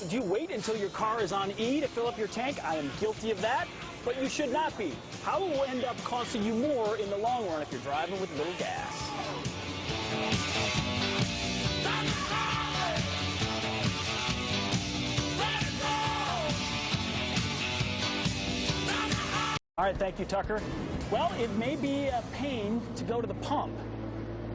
Do you wait until your car is on E to fill up your tank? I am guilty of that, but you should not be. How it will end up costing you more in the long run if you're driving with little gas. All right, thank you, Tucker. Well, it may be a pain to go to the pump,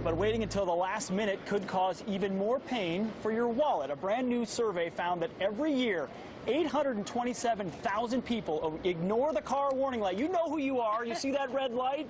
but waiting until the last minute could cause even more pain for your wallet. A brand new survey found that every year, 827,000 people ignore the car warning light. You know who you are. You see that red light?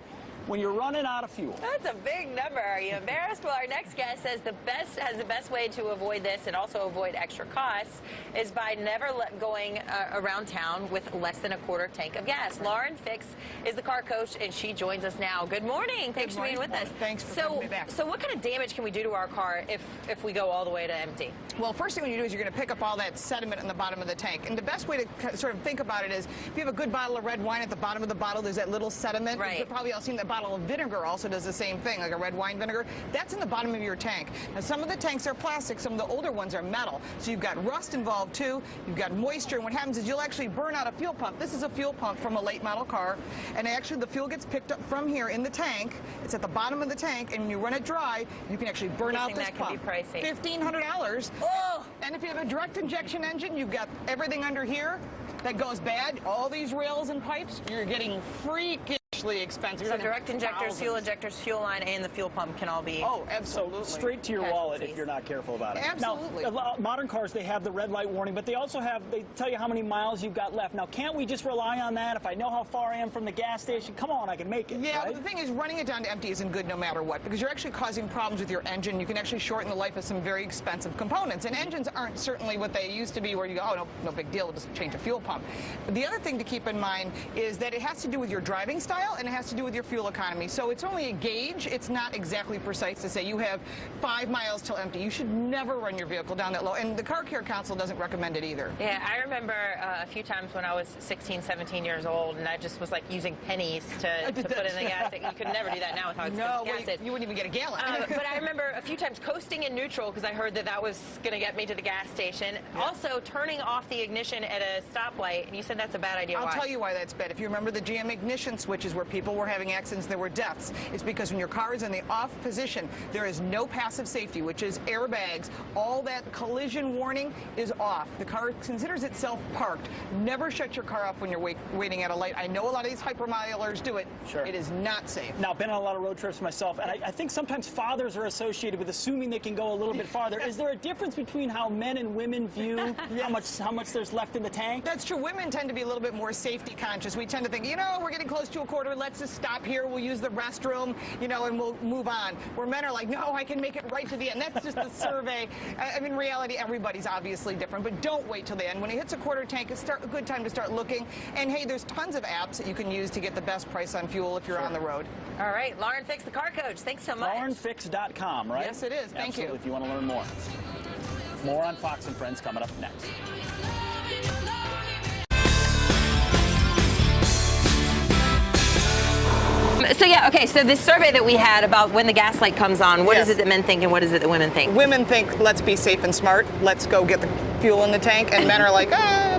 When you're running out of fuel. That's a big number. Are you embarrassed? Well, our next guest says the best way to avoid this and also avoid extra costs is by never going around town with less than a quarter tank of gas. Lauren Fix is the car coach, and she joins us now. Good morning. Thanks for being with us. Thanks for having me back. So what kind of damage can we do to our car if we go all the way to empty? Well, first thing you do is you're going to pick up all that sediment in the bottom of the tank. And the best way to sort of think about it is if you have a good bottle of red wine, at the bottom of the bottle there's that little sediment. Right. You've probably all seen that bottle of vinegar also does the same thing, like a red wine vinegar. That's in the bottom of your tank. Now, some of the tanks are plastic, some of the older ones are metal. So you've got rust involved too, you've got moisture, and what happens is you'll actually burn out a fuel pump. This is a fuel pump from a late model car, and actually the fuel gets picked up from here in the tank. It's at the bottom of the tank, and when you run it dry, you can actually burn out this pump. That can be pricey. $1,500. Oh! And if you have a direct injection engine, you've got everything under here that goes bad. All these rails and pipes, you're getting freakishly expensive. So direct injectors, fuel line, and the fuel pump can all be absolutely straight to your wallet if you're not careful about it. Absolutely. Now, modern cars, they have the red light warning, but they also they tell you how many miles you've got left. Now, can't we just rely on that? If I know how far I am from the gas station, come on, I can make it. Yeah, right? but the thing is, running it down to empty isn't good no matter what, because you're actually causing problems with your engine. You can actually shorten the life of some very expensive components, and engines aren't certainly what they used to be, where you go, oh, no big deal, we'll just change a fuel pump. But the other thing to keep in mind is that it has to do with your driving style, and it has to do with your fuel economy. So it's only a gauge. It's not exactly precise to say you have 5 miles till empty. You should never run your vehicle down that low, and the Car Care Council doesn't recommend it either. Yeah, I remember a few times when I was 16, 17 years old, and I just was like using pennies to put in the gas. You could never do that now with how expensive gas is. You wouldn't even get a gallon. But I remember a few times coasting in neutral because I heard that was going to get me to the gas station. Yeah. Also, turning off the ignition at a stoplight, and you said that's a bad idea. I'll tell you why that's bad. If you remember the GM ignition switches where people were having accidents, there were deaths. It's because when your car is in the off position, there is no passive safety, which is airbags. All that collision warning is off. The car considers itself parked. Never shut your car off when you're waiting at a light. I know a lot of these hypermilers do it. Sure. It is not safe. Now, I've been on a lot of road trips myself, and I think sometimes fathers are associated with assuming they can go a little bit farther. Is there a difference between how men and women view how much there's left in the tank? That's true. Women tend to be a little bit more safety conscious. We tend to think, we're getting close to a quarter. Let's just stop here. We'll use the restroom, and we'll move on. Where men are like, no, I can make it right to the end. That's just the survey. I mean, in reality, everybody's obviously different, but don't wait till the end. When it hits a quarter tank, it's a good time to start looking. And hey, there's tons of apps that you can use to get the best price on fuel if you're on the road. All right, Lauren Fix, the car coach. Thanks so much. LaurenFix.com, right? Yes, it is. Thank you. If you want to learn more. More on Fox and Friends coming up next. So this survey that we had about when the gas light comes on, what is it that men think and what is it that women think? Women think, let's be safe and smart, let's go get the fuel in the tank, and men are like,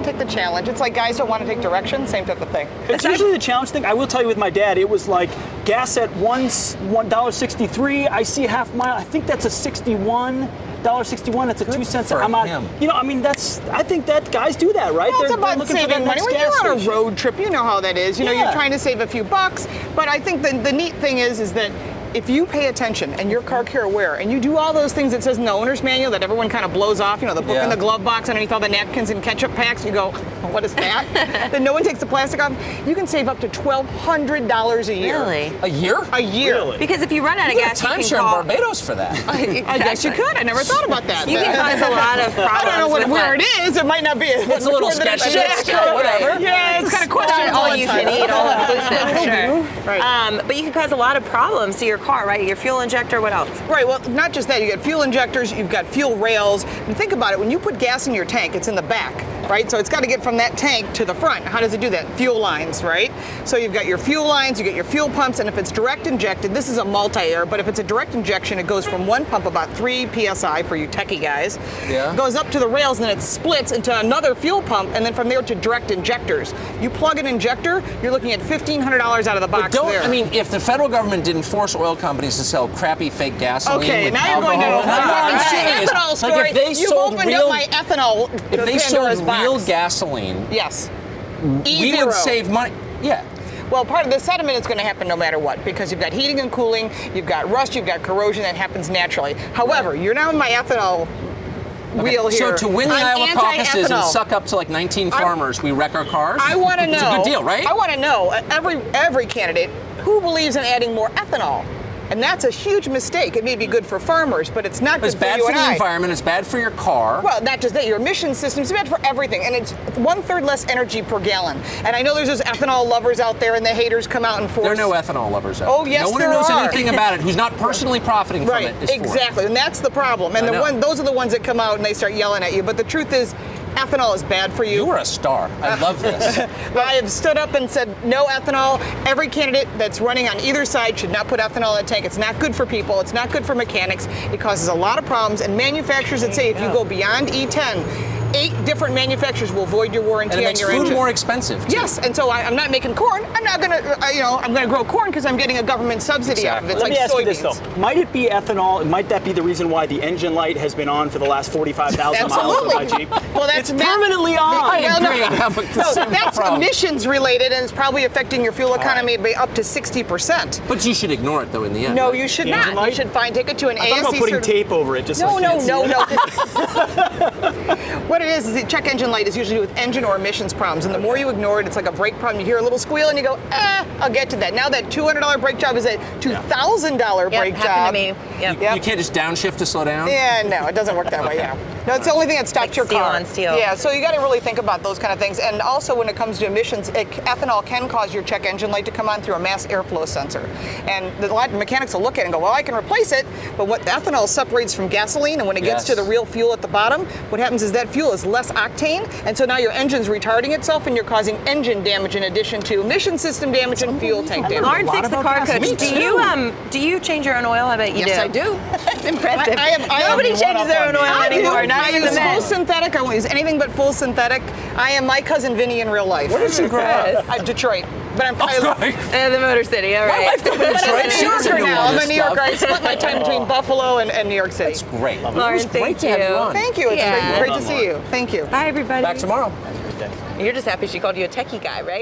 take the challenge. It's like guys don't want to take direction, same type of thing. It's usually the challenge thing. I will tell you with my dad, it was like gas at $1.63, I see a half mile, I think that's a $61, that's a 2 cents. I'm out. I think that guys do that, right? Well, it's about saving money. When you're on a road trip, you know how that is. You're trying to save a few bucks. But I think the neat thing is that if you pay attention and you're car care aware and you do all those things that says in the owner's manual that everyone kind of blows off, the book in the glove box underneath all the napkins and ketchup packs, you go, what is that? Then no one takes the plastic off. You can save up to $1,200 a year. Really? A year? A year. Really? Because if you run out of gas, you can timeshare in Barbados for that. Exactly. I guess you could. I never thought about that. You can cause a lot of problems. I don't know where it is. It might not be. It's a little sketchy. Whatever. Yeah, it's kind of questionable. All you can eat, all inclusive. Sure. Right. But you can cause a lot of problems to your car, right? Your fuel injector, what else? Right, well, not just that. You got fuel injectors, you've got fuel rails. And think about it, when you put gas in your tank, it's in the back, right? So it's got to get from that tank to the front. How does it do that? Fuel lines, right? So you've got your fuel lines, you get your fuel pumps, and if it's direct injected, this is a multi-air, but if it's a direct injection, it goes from one pump, about 3 PSI for you techie guys, goes up to the rails, and then it splits into another fuel pump, and then from there to direct injectors. You plug an injector, you're looking at $1,500 out of the box there. I mean, if the federal government didn't force oil companies to sell crappy fake gasoline Okay, with now you're alcohol, going to I'm serious. ethanol story. Like if they You've sold opened real, up my ethanol. if they sold Pandora's real box. gasoline, Yes. we would save money. Yeah. Well, part of the sediment is going to happen no matter what, because you've got heating and cooling, you've got rust, you've got corrosion that happens naturally. However, you're now in my ethanol wheel here. So to win the I'm Iowa caucuses and anti-ethanol. suck up to like 19 farmers, we wreck our cars? I want to know. It's a good deal, right? I want to know, every candidate, who believes in adding more ethanol? And that's a huge mistake. It may be good for farmers, but it's not good It's for bad you for and the I. environment. It's bad for your car. Well, not just that, your emission system's bad for everything, and it's 1/3 less energy per gallon. And I know there's those ethanol lovers out there, and the haters come out and force. There are no ethanol lovers out Oh, there. yes, No one there who knows are. anything about it, who's not personally profiting from Right, it, is for it. exactly, and that's the problem. And I know. those are the ones that come out and they start yelling at you. But the truth is, ethanol is bad for you. You were a star. I love this. I have stood up and said no ethanol. Every candidate that's running on either side should not put ethanol in a tank. It's not good for people. It's not good for mechanics. It causes a lot of problems. And manufacturers that say if you go beyond E10, 8 different manufacturers will void your warranty And it on makes your food engine. more expensive, too. Yes, and so I'm not making corn. I'm not gonna, I'm gonna grow corn because I'm getting a government subsidy off of it. It's Let like me ask you this soybeans. though: might it be ethanol? Might that be the reason why the engine light has been on for the last 45,000 miles of my Jeep? Well, that's it's permanently on. I Well, no. agree. I have a No, that's problem. emissions related, and it's probably affecting your fuel economy by up to 60%. But you should ignore it, though, in the end. No, right? you should The engine not. You light? should take it to an I thought ASE about putting certi- tape over it just so No, I no, can't see no, it. no. What it is the check engine light is usually with engine or emissions problems, and the more you ignore it, it's like a brake problem. You hear a little squeal and you go, I'll get to that. Now that $200 brake job is a $2,000 brake happened job. to me. Yep. Yep. You can't just downshift to slow down? Yeah, no, it doesn't work that way. Yeah, no, it's the only thing that stops Like your steel car. on steel. Yeah, so you got to really think about those kind of things. And also, when it comes to emissions, ethanol can cause your check engine light to come on through a mass airflow sensor. And a lot of mechanics will look at it and go, "Well, I can replace it," but what ethanol separates from gasoline, and when it gets to the real fuel at the bottom, what happens is that fuel is less octane, and so now your engine's retarding itself, and you're causing engine damage in addition to emission system damage and fuel tank damage. Lauren Fix, the car coach. Do you change your own oil? I bet you Yes, do. I do. That's impressive. I have Nobody one changes up their on own me. oil I do. anymore. Not I even use the full men. synthetic. I won't use anything but full synthetic. I am my cousin Vinny in real life. What did you grab? Detroit. But I'm The Motor City. All right. wife got me But I'm Detroit. a She New doesn't Yorker do now. all I'm this a New Yorker. stuff. I split my time between Buffalo and New York City. That's great. Lauren, It was thank great to have you you. on. Thank you. It's Yeah. great to see you. Thank you. Bye, everybody. Back tomorrow. You're just happy she called you a techie guy, right?